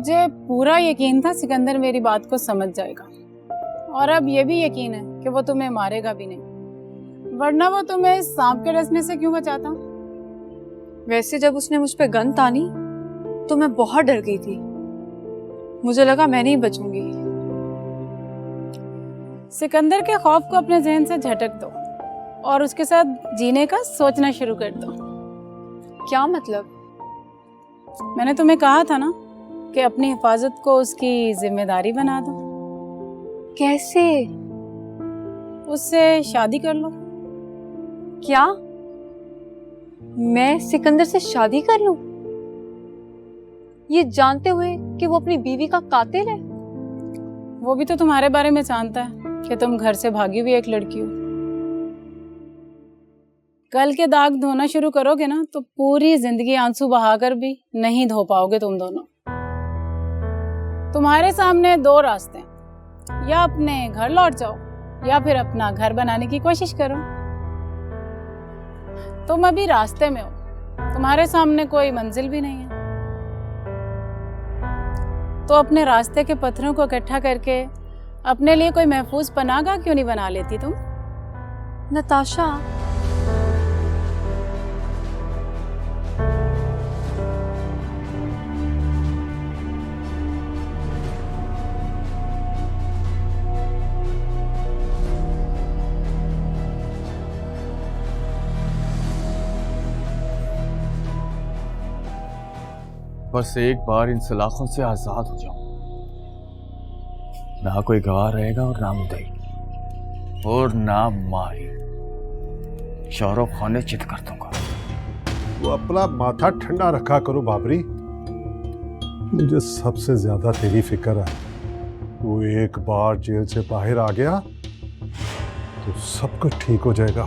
मुझे पूरा यकीन था सिकंदर मेरी बात को समझ जाएगा, और अब ये भी यकीन है कि वो तुम्हें मारेगा भी नहीं, वरना वो तुम्हें सांप के डसने से क्यों बचाता। वैसे जब उसने मुझ पे गन तानी तो मैं बहुत डर गई थी। मुझे लगा मैं नहीं बचूंगी। सिकंदर के खौफ को अपने जहन से झटक दो और उसके साथ जीने का सोचना शुरू कर दो। क्या मतलब? मैंने तुम्हें कहा था ना कि अपनी हिफाजत को उसकी जिम्मेदारी बना दो। कैसे? उससे शादी कर लो। क्या मैं सिकंदर से शादी कर लूं, ये जानते हुए कि वो अपनी बीवी का कातिल है? वो भी तो तुम्हारे बारे में जानता है कि तुम घर से भागी हुई एक लड़की हो। कल के दाग धोना शुरू करोगे ना तो पूरी जिंदगी आंसू बहाकर भी नहीं धो पाओगे तुम दोनों। तुम्हारे सामने दो रास्ते हैं, या अपने घर लौट जाओ या फिर अपना घर बनाने की कोशिश करो। तुम अभी रास्ते में हो, तुम्हारे सामने कोई मंजिल भी नहीं है, तो अपने रास्ते के पत्थरों को इकट्ठा करके अपने लिए कोई महफूज पनाहगाह क्यों नहीं बना लेती तुम? नताशा, बस एक बार इन सलाखों से आजाद हो जाऊं, ना कोई गवाह रहेगा और ना मुद्दई और ना माही। शौरव खाने चित कर दूंगा। वो अपना माथा ठंडा रखा करो बाबरी। मुझे सबसे ज्यादा तेरी फिक्र है। वो एक बार जेल से बाहर आ गया तो सब कुछ ठीक हो जाएगा।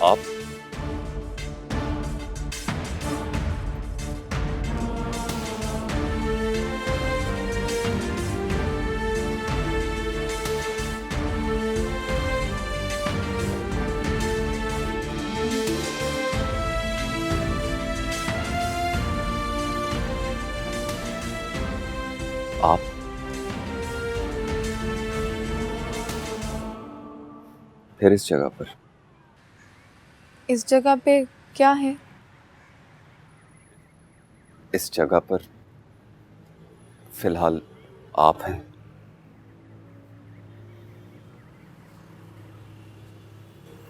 आप आप फिर इस जगह पर? इस जगह पे क्या है? इस जगह पर फिलहाल आप हैं।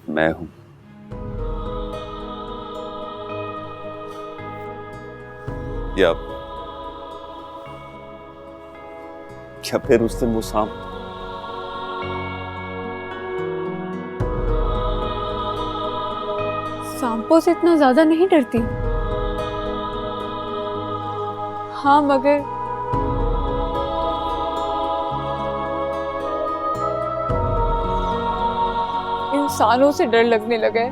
मैं हूं। या क्या फिर उस दिन वो सांप? सांपों से इतना ज्यादा नहीं डरती। हाँ, मगर इंसानों से डर लगने लगा है,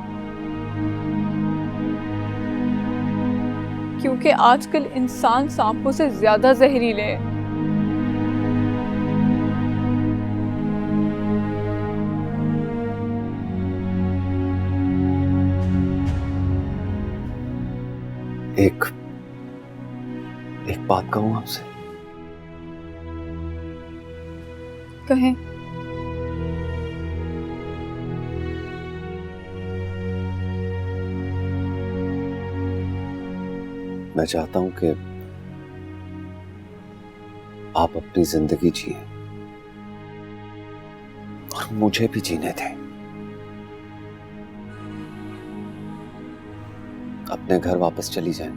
क्योंकि आजकल इंसान सांपों से ज्यादा जहरीले हैं। एक बात कहूं आपसे? कहें। मैं चाहता हूं कि आप अपनी जिंदगी जिए और मुझे भी जीने दें। अपने घर वापस चली जाएं।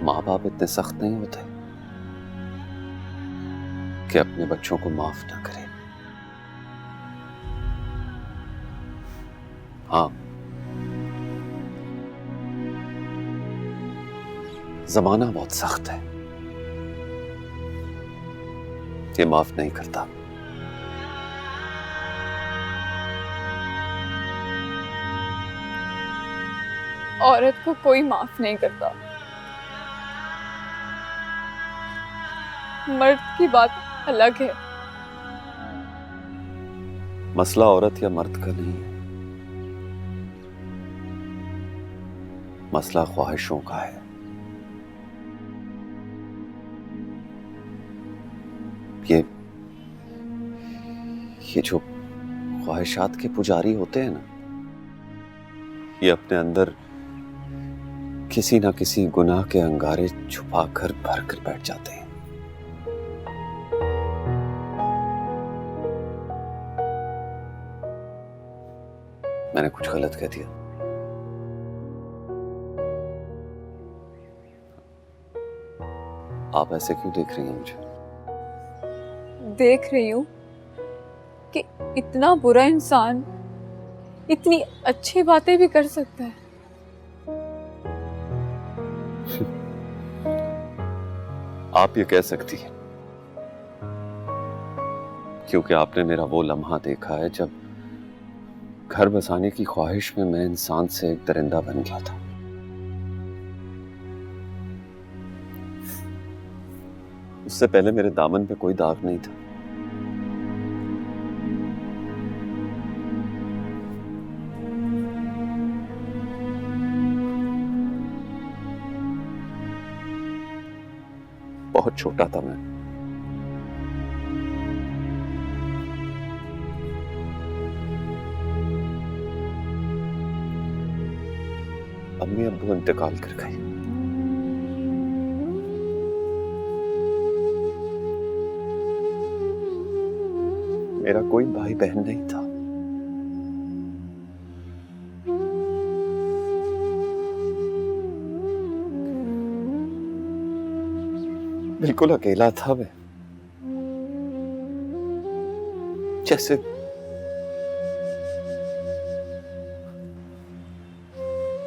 माँ बाप इतने सख्त नहीं होते कि अपने बच्चों को माफ ना करें। हाँ, जमाना बहुत सख्त है, ये माफ नहीं करता। औरत को कोई माफ नहीं करता। मर्द की बात अलग है। मसला औरत या मर्द का नहीं है, मसला ख्वाहिशों का है। ये जो ख्वाहिशात के पुजारी होते हैं ना, ये अपने अंदर किसी ना किसी गुनाह के अंगारे छुपा कर भर कर बैठ जाते हैं। मैंने कुछ गलत कह दिया? आप ऐसे क्यों देख रही हैं मुझे? देख रही हूं कि इतना बुरा इंसान इतनी अच्छी बातें भी कर सकता है। आप ये कह सकती हैं क्योंकि आपने मेरा वो लम्हा देखा है जब घर बसाने की ख्वाहिश में मैं इंसान से एक दरिंदा बन गया था। उससे पहले मेरे दामन पे कोई दाग नहीं था। बहुत छोटा था मैं। अम्मी अब्बू इंतकाल कर गए। मेरा कोई भाई बहन नहीं था। बिल्कुल अकेला था मैं, जैसे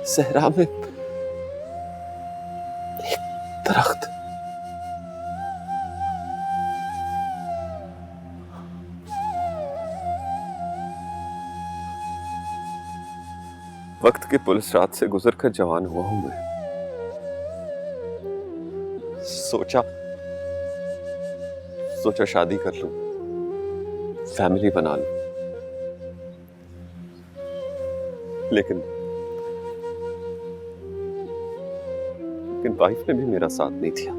सहरा में एक दरख्त। वक्त की पुलिस रात से गुजर कर जवान हुआ हूं मैं। सोचा शादी कर लूं, फैमिली बना लूं, लेकिन वाइफ ने भी मेरा साथ नहीं दिया।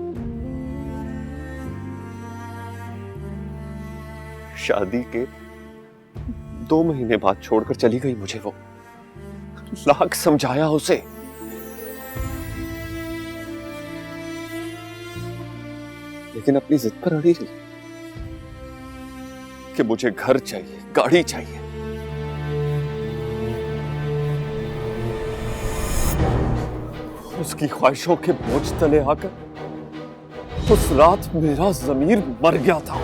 शादी के 2 महीने बाद छोड़कर चली गई मुझे वो। लाख समझाया उसे, लेकिन अपनी जिद पर अड़ी रही कि मुझे घर चाहिए, गाड़ी चाहिए। उसकी ख्वाहिशों के बोझ तले आकर उस रात मेरा ज़मीर मर गया था।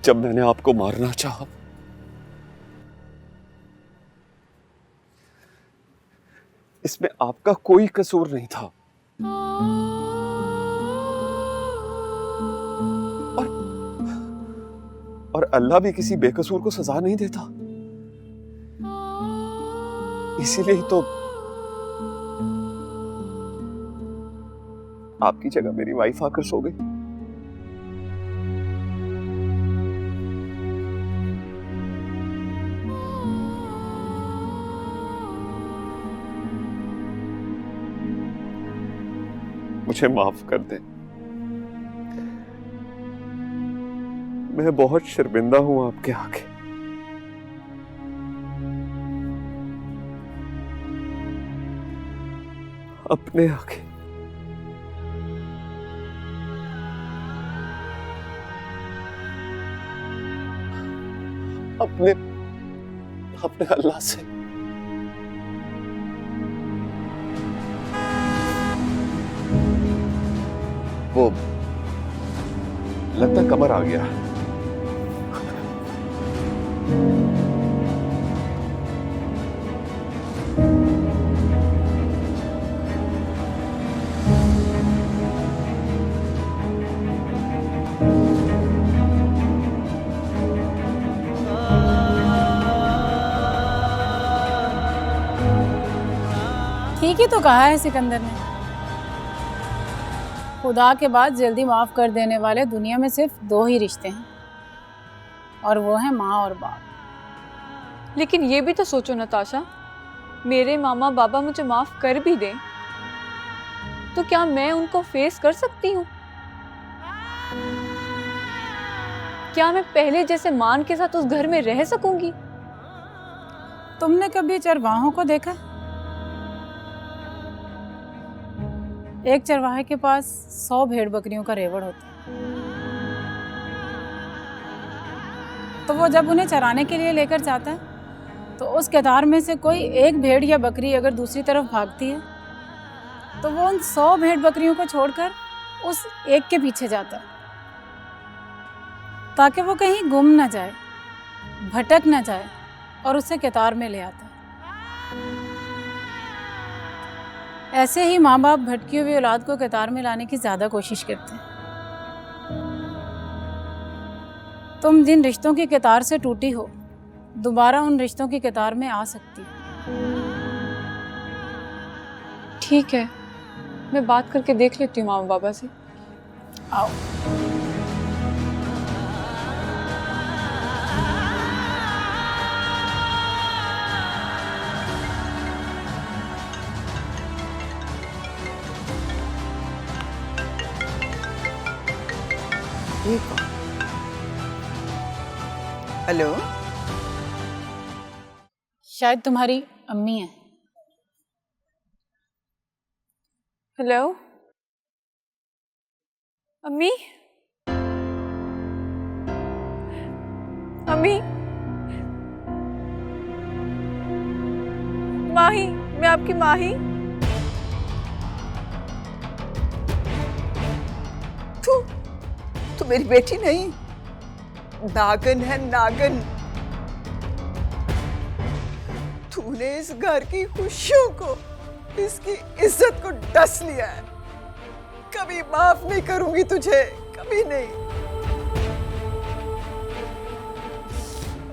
जब मैंने आपको मारना चाहा, इसमें आपका कोई कसूर नहीं था। और अल्लाह भी किसी बेकसूर को सजा नहीं देता। इसीलिए ही तो आपकी जगह मेरी वाइफ आकर सो गई। मुझे माफ कर दे, मैं बहुत शर्मिंदा हूं आपके आगे। अपने आगे। अपने अपने अल्लाह से। वो लगता कमर आ गया। ठीक ही तो कहा है सिकंदर ने। खुदा के बाद जल्दी माफ कर देने वाले दुनिया में सिर्फ 2 ही रिश्ते हैं, और वो है माँ और बाप। लेकिन ये भी तो सोचो नताशा, मेरे मामा बाबा मुझे माफ कर भी दें तो क्या मैं उनको फेस कर सकती हूँ? क्या मैं पहले जैसे मान के साथ उस घर में रह सकूंगी? तुमने कभी चरवाहों को देखा? एक चरवाहे के पास 100 भेड़ बकरियों का रेवड़ होता है। तो वो जब उन्हें चराने के लिए लेकर जाता है तो उस कतार में से कोई एक भेड़ या बकरी अगर दूसरी तरफ भागती है तो वो उन 100 भेड़ बकरियों को छोड़कर उस एक के पीछे जाता है, ताकि वो कहीं गुम ना जाए, भटक ना जाए, और उसे कतार में ले आता है। ऐसे ही माँ बाप भटकी हुई औलाद को कतार में लाने की ज्यादा कोशिश करते हैं। तुम जिन रिश्तों की कतार से टूटी हो, दोबारा उन रिश्तों की कतार में आ सकती हो। ठीक है, मैं बात करके देख लेती हूँ मामा बाबा से। आओ। हेलो, शायद तुम्हारी अम्मी है। हेलो अम्मी। अम्मी, माही, मैं आपकी माही। तू मेरी बेटी नहीं, नागन है नागन। तूने इस घर की खुशियों को, इसकी इज्जत को डस लिया है। कभी माफ नहीं करूंगी तुझे, कभी नहीं।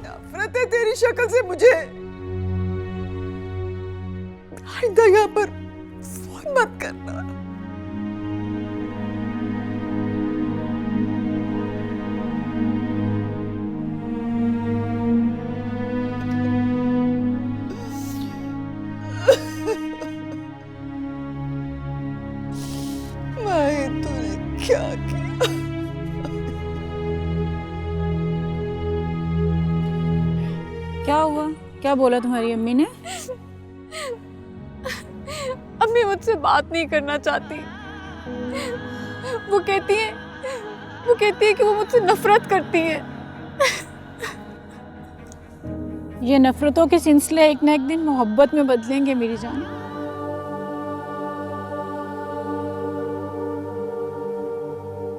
नफरत है तेरी शक्ल से मुझे। आइंदा यहाँ पर फोन मत करना। क्या किया? क्या हुआ? क्या बोला तुम्हारी अम्मी ने? अम्मी मुझसे बात नहीं करना चाहती। वो कहती है कि वो मुझसे नफरत करती है। ये नफरतों के सिलसिले एक ना एक दिन मोहब्बत में बदलेंगे मेरी जान।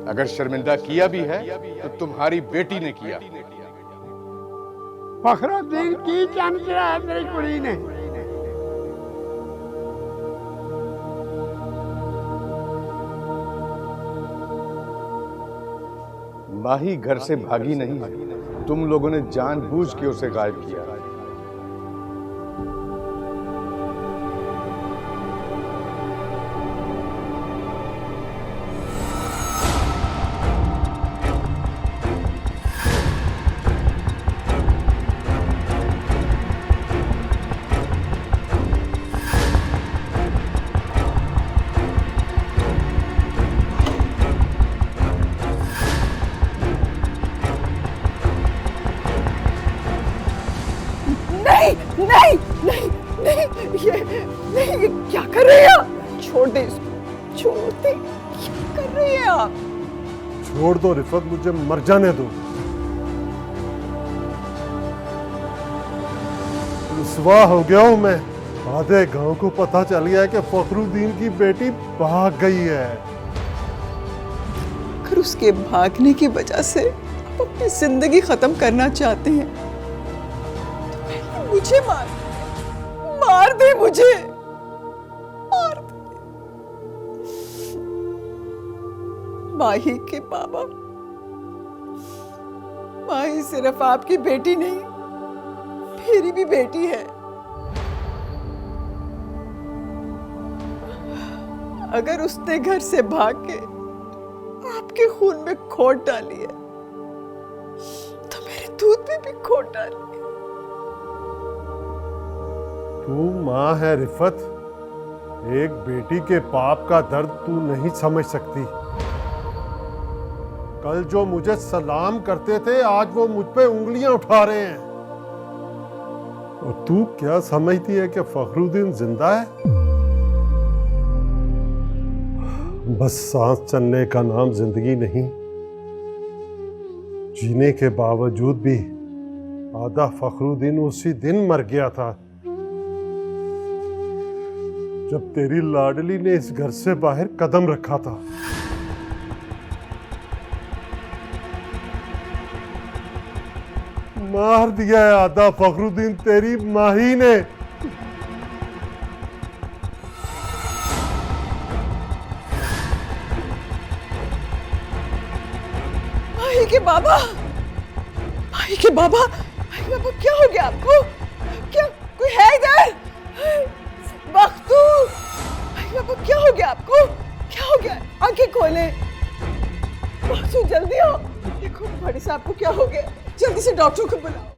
अगर शर्मिंदा किया भी है तो तुम्हारी बेटी ने किया। फखरुद्दीन की चमचा है मेरी कुड़ी ने। माही घर से भागी नहीं है, तुम लोगों ने जानबूझ के उसे गायब किया। ये क्या कर रहे हैं आप? छोड़ दे इसको, छोड़ दे। क्या कर रहे हैं आप? छोड़ दो रिफत, मुझे मर जाने दो। रुसवा हो गया हूं मैं। आधे गांव को पता चल गया है कि फखरुद्दीन की बेटी भाग गई है। अगर उसके भागने की वजह से आप अपनी जिंदगी खत्म करना चाहते हैं तो मुझे मार दे मुझे, मार दे। माही के बाबा, माही सिर्फ आपकी बेटी नहीं, मेरी भी बेटी है। अगर उसने घर से भाग के आपके खून में खोट डाली है तो मेरे दूध में भी खोट डाली है। तू माँ है रिफत, एक बेटी के पाप का दर्द तू नहीं समझ सकती। कल जो मुझे सलाम करते थे आज वो मुझ पे उंगलियां उठा रहे हैं। और तू क्या समझती है कि फखरुद्दीन जिंदा है? बस सांस चलने का नाम जिंदगी नहीं। जीने के बावजूद भी आधा फखरुद्दीन उसी दिन मर गया था जब तेरी लाडली ने इस घर से बाहर कदम रखा था। मार दिया है आधा फखरुद्दीन तेरी माही ने। माही के बाबा, माही के बाबा, माही के बाबा, क्या हो गया आपको? क्या कोई है इधर? बख्तू, माही के बाबा, क्या हो गया आपको? क्या हो गया? आंखें खोले। बख्तू जल्दी आओ, देखो बड़े साहब को क्या हो गया, जल्दी से डॉक्टर को बुलाओ।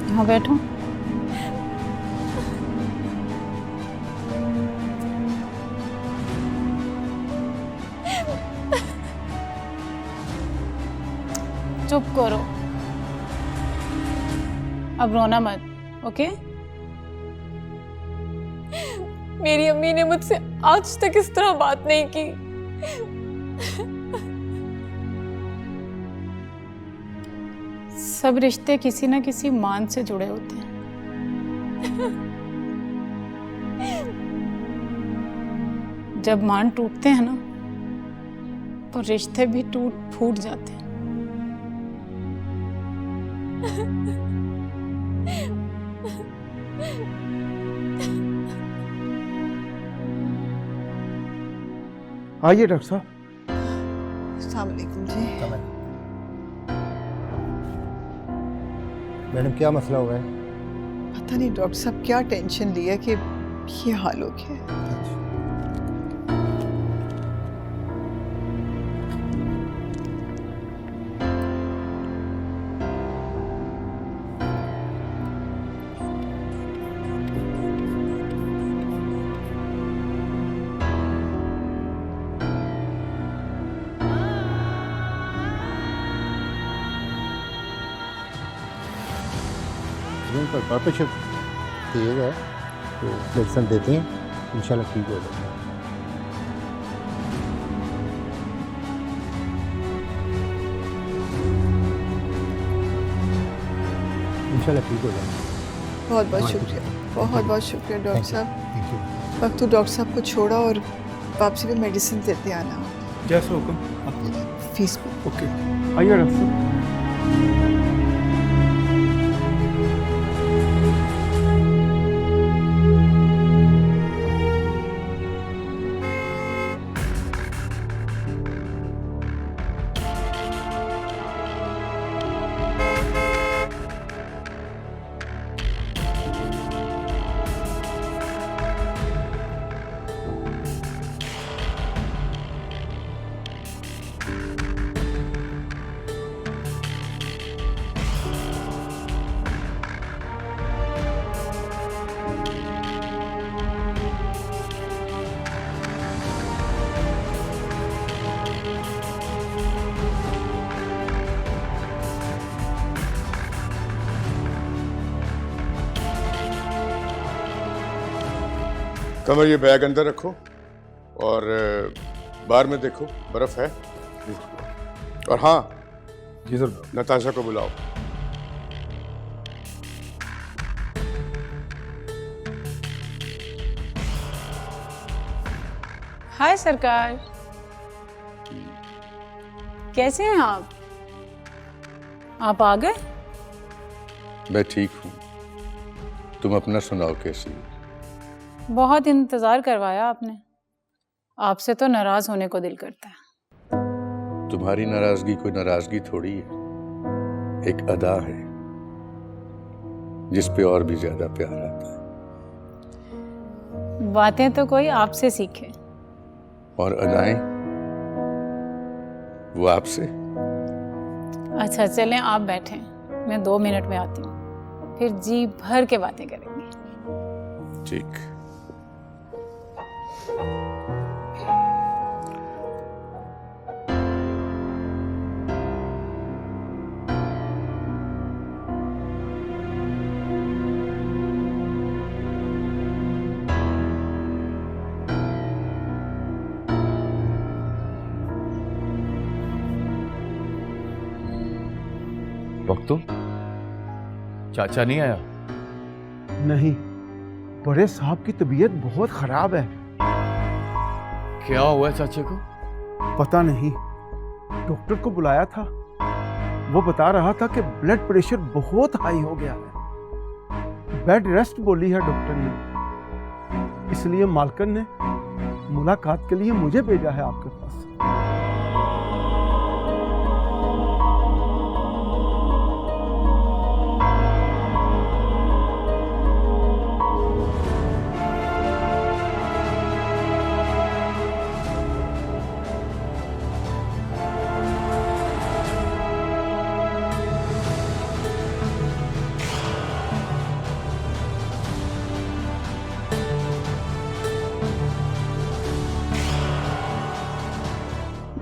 हाँ बैठो। चुप करो, अब रोना मत, ओके? मेरी अम्मी ने मुझसे आज तक इस तरह बात नहीं की। सब रिश्ते किसी न किसी मान से जुड़े होते हैं। जब मान टूटते हैं ना तो रिश्ते भी टूट फूट जाते हैं। आइए डॉक्टर साहब। अस्सलाम वालेकुम जी। मैडम क्या मसला हुआ है? पता नहीं डॉक्टर साहब क्या टेंशन लिया कि ये हाल हो गया है। पर पार्टनरशिप तेज है तो मेडिसिन देते हैं, इंशाल्लाह ठीक हो जाएगा। इंशाल्लाह ठीक हो जाएगा। बहुत बहुत शुक्रिया, बहुत बहुत शुक्रिया डॉक्टर साहब। Thank you. वक्त तो डॉक्टर साहब को छोड़ा और वापसी पे मेडिसिन देते आना। जैसे हुक्म। फीस पे ओके, आइए डॉक्टर साहब। कमर ये बैग अंदर रखो और बाहर में देखो बर्फ है। और हाँ जी सर। नताशा को बुलाओ। हाय सरकार, कैसे हैं आप? आप आ गए? मैं ठीक हूँ, तुम अपना सुनाओ कैसी? बहुत इंतजार करवाया आपने। आपसे तो नाराज होने को दिल करता है। तुम्हारी नाराजगी कोई नाराजगी थोड़ी है, एक अदा है जिस पे और भी ज्यादा प्यार आता है। बातें तो कोई आपसे सीखे। और अदाएं वो आपसे। अच्छा चलें, आप बैठें, मैं 2 मिनट में आती हूँ, फिर जी भर के बातें करेंगे। ठीक। बख्तू, चाचा नहीं आया? नहीं, बड़े साहब की तबीयत बहुत खराब है। क्या हुआ चाचे को? पता नहीं, डॉक्टर को बुलाया था, वो बता रहा था कि ब्लड प्रेशर बहुत हाई हो गया है। बेड रेस्ट बोली है डॉक्टर ने, इसलिए मालकन ने मुलाकात के लिए मुझे भेजा है आपके पास।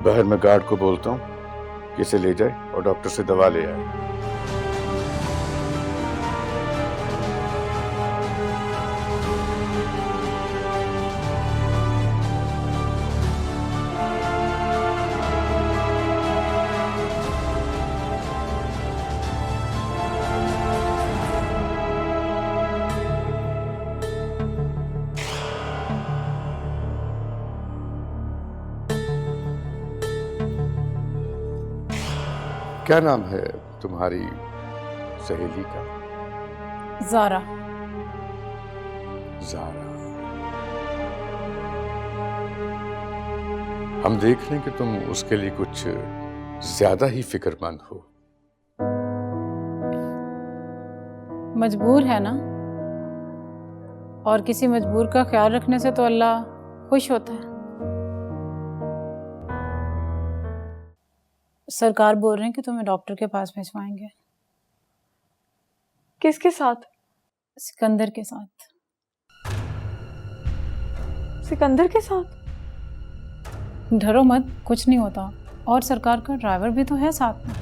बाहर मैं गार्ड को बोलता हूँ कि इसे ले जाए और डॉक्टर से दवा ले आए। क्या नाम है तुम्हारी सहेली का? ज़ारा। ज़ारा। हम देख रहे हैं कि तुम उसके लिए कुछ ज्यादा ही फिक्रमंद हो। मजबूर है ना, और किसी मजबूर का ख्याल रखने से तो अल्लाह खुश होता है। सरकार बोल रहे हैं कि तुम्हें डॉक्टर के पास भिजवाएंगे। किसके साथ? सिकंदर के साथ। सिकंदर के साथ? डरो मत, कुछ नहीं होता, और सरकार का ड्राइवर भी तो है साथ में।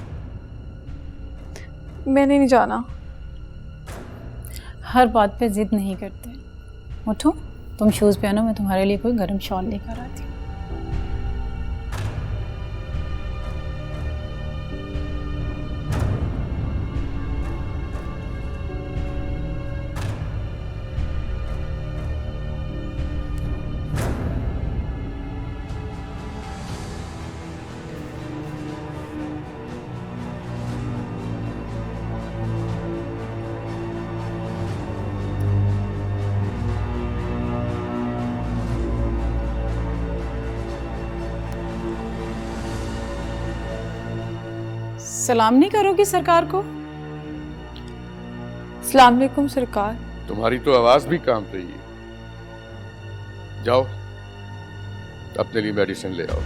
मैंने नहीं जाना। हर बात पे जिद नहीं करते। उठो, तुम शूज़ पहनो, मैं तुम्हारे लिए कोई गर्म शॉल लेकर आती हूँ। सलाम नहीं करोगी सरकार को? अस्सलाम वालेकुम सरकार। तुम्हारी तो आवाज भी कांप रही है। जाओ अपने लिए मेडिसिन ले आओ।